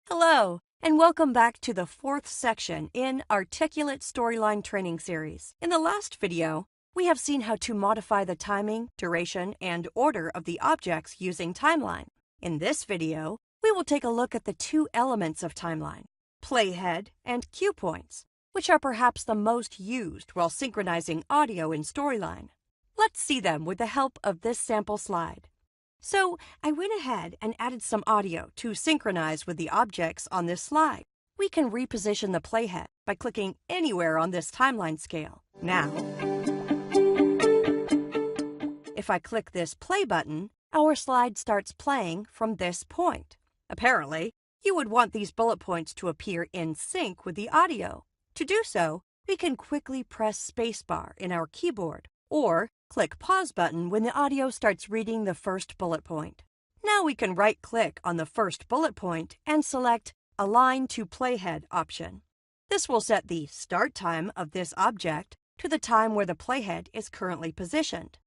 Hello, and welcome back to the fourth section in Articulate Storyline Training Series. In the last video, we have seen how to modify the timing, duration, and order of the objects using timeline. In this video, we will take a look at the two elements of timeline, playhead and cue points, which are perhaps the most used while synchronizing audio in Storyline. Let's see them with the help of this sample slide. So I went ahead and added some audio to synchronize with the objects on this slide. We can reposition the playhead by clicking anywhere on this timeline scale. Now, if I click this play button, our slide starts playing from this point. Apparently, you would want these bullet points to appear in sync with the audio. To do so, we can quickly press spacebar in our keyboard, or click pause button when the audio starts reading the first bullet point. Now we can right-click on the first bullet point and select Align to Playhead option. This will set the start time of this object to the time where the playhead is currently positioned.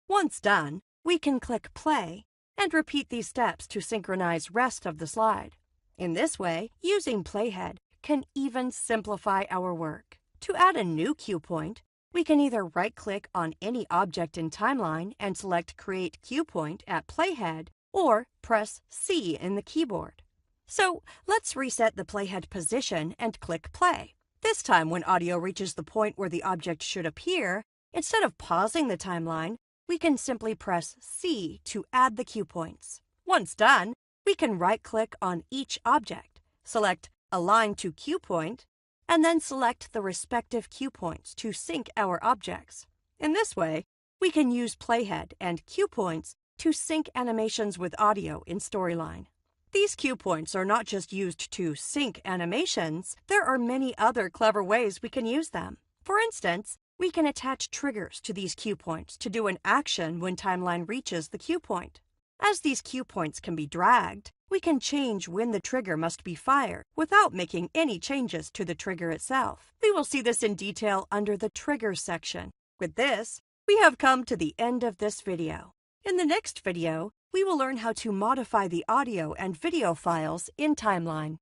Once done, we can click play and repeat these steps to synchronize rest of the slide. In this way, using playhead can even simplify our work. To add a new cue point, we can either right-click on any object in timeline and select Create Cue Point at Playhead, or press C in the keyboard. So let's reset the playhead position and click play. This time, when audio reaches the point where the object should appear, instead of pausing the timeline, we can simply press C to add the cue points. Once done, we can right-click on each object, select Align to Cue Point, and then select the respective cue points to sync our objects. In this way, we can use playhead and cue points to sync animations with audio in Storyline. These cue points are not just used to sync animations, there are many other clever ways we can use them. For instance, we can attach triggers to these cue points to do an action when timeline reaches the cue point. As these cue points can be dragged, we can change when the trigger must be fired without making any changes to the trigger itself. We will see this in detail under the Triggers section. With this, we have come to the end of this video. In the next video, we will learn how to modify the audio and video files in Timeline.